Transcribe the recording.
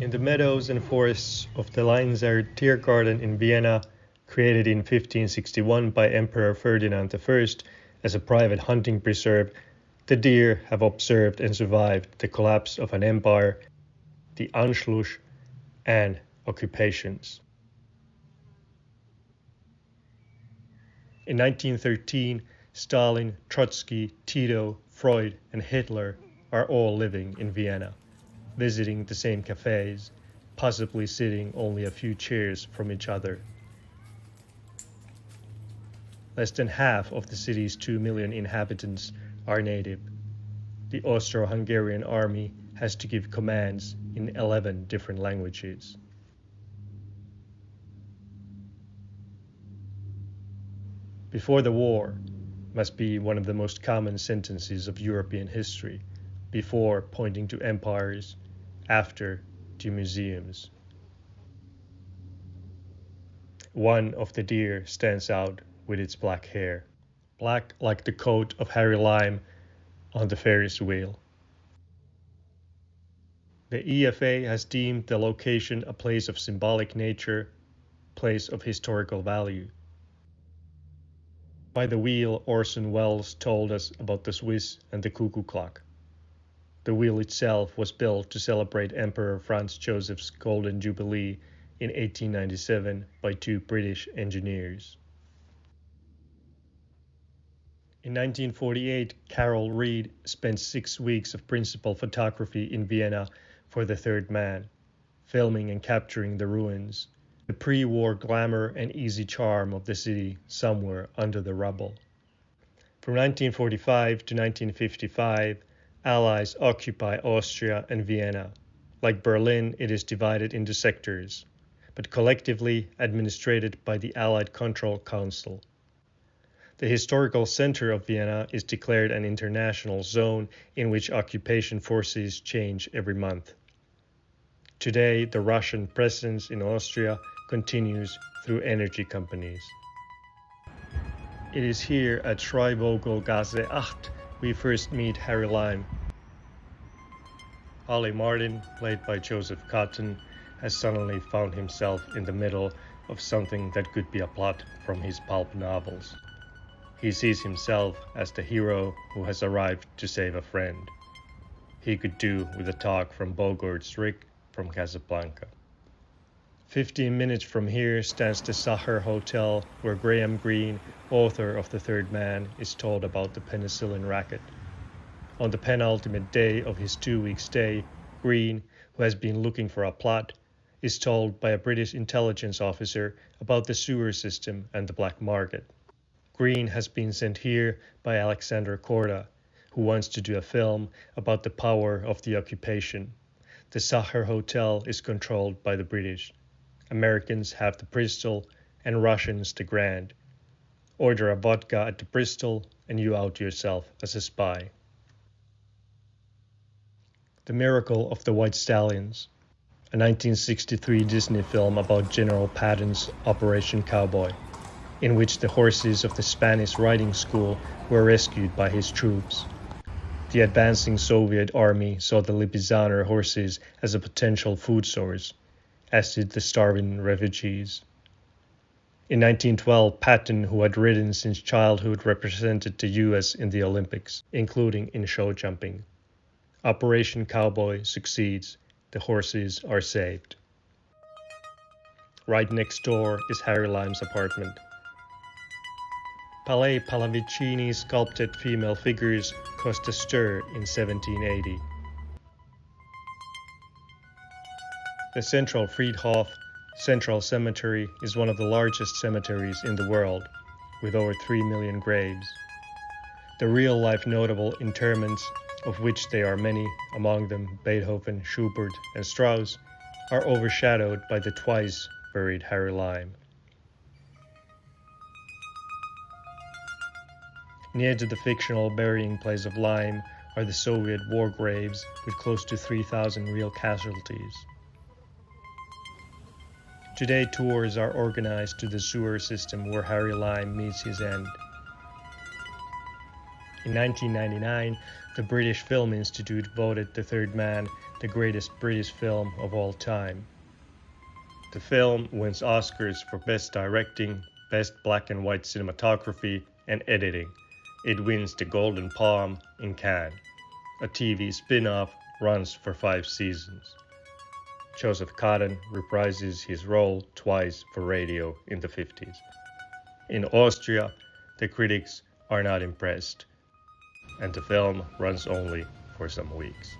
In the meadows and forests of the Lainzer Tiergarten in Vienna, created in 1561 by Emperor Ferdinand I as a private hunting preserve, the deer have observed and survived the collapse of an empire, the Anschluss, and occupations. In 1913, Stalin, Trotsky, Tito, Freud, and Hitler are all living in Vienna, visiting the same cafes, possibly sitting only a few chairs from each other. Less than half of the city's 2 million inhabitants are native. The Austro-Hungarian army has to give commands in 11 different languages. Before the war must be one of the most common sentences of European history, before pointing to empires, after to museums. One of the deer stands out with its black hair, black like the coat of Harry Lime on the Ferris wheel. The EFA has deemed the location a place of symbolic nature, place of historical value. By the wheel, Orson Welles told us about the Swiss and the cuckoo clock. The wheel itself was built to celebrate Emperor Franz Joseph's Golden Jubilee in 1897 by 2 British engineers. In 1948, Carol Reed spent 6 weeks of principal photography in Vienna for The Third Man, filming and capturing the ruins, the pre-war glamour and easy charm of the city somewhere under the rubble. From 1945 to 1955, Allies occupy Austria and Vienna. Like Berlin, it is divided into sectors, but collectively administered by the Allied Control Council. The historical center of Vienna is declared an international zone in which occupation forces change every month. Today, the Russian presence in Austria continues through energy companies. It is here at Schreivogelgasse 8 we first meet Harry Lime. Ollie Martin, played by Joseph Cotten, has suddenly found himself in the middle of something that could be a plot from his pulp novels. He sees himself as the hero who has arrived to save a friend. He could do with a talk from Bogart's Rick from Casablanca. 15 minutes from here stands the Sacher Hotel, where Graham Greene, author of The Third Man, is told about the penicillin racket. On the penultimate day of his 2-week stay, Greene, who has been looking for a plot, is told by a British intelligence officer about the sewer system and the black market. Greene has been sent here by Alexander Korda, who wants to do a film about the power of the occupation. The Sacher Hotel is controlled by the British. Americans have the Bristol and Russians the Grand. Order a vodka at the Bristol and you out yourself as a spy. The Miracle of the White Stallions, a 1963 Disney film about General Patton's Operation Cowboy, in which the horses of the Spanish riding school were rescued by his troops. The advancing Soviet army saw the Lipizzaner horses as a potential food source, as did the starving refugees. In 1912, Patton, who had ridden since childhood, represented the US in the Olympics, including in show jumping. Operation Cowboy succeeds. The horses are saved. Right next door is Harry Lime's apartment. Palais Pallavicini's sculpted female figures caused a stir in 1780. The Central Friedhof, Central Cemetery, is one of the largest cemeteries in the world, with over 3 million graves. The real-life notable interments, of which there are many, among them Beethoven, Schubert, and Strauss, are overshadowed by the twice buried Harry Lime. Near to the fictional burying place of Lime are the Soviet war graves with close to 3,000 real casualties. Today, tours are organized to the sewer system where Harry Lime meets his end. In 1999, the British Film Institute voted The Third Man the greatest British film of all time. The film wins Oscars for Best Directing, Best Black and White Cinematography, and Editing. It wins the Golden Palm in Cannes. A TV spin-off runs for 5 seasons. Joseph Cotten reprises his role twice for radio in the 50s. In Austria, the critics are not impressed, and the film runs only for some weeks.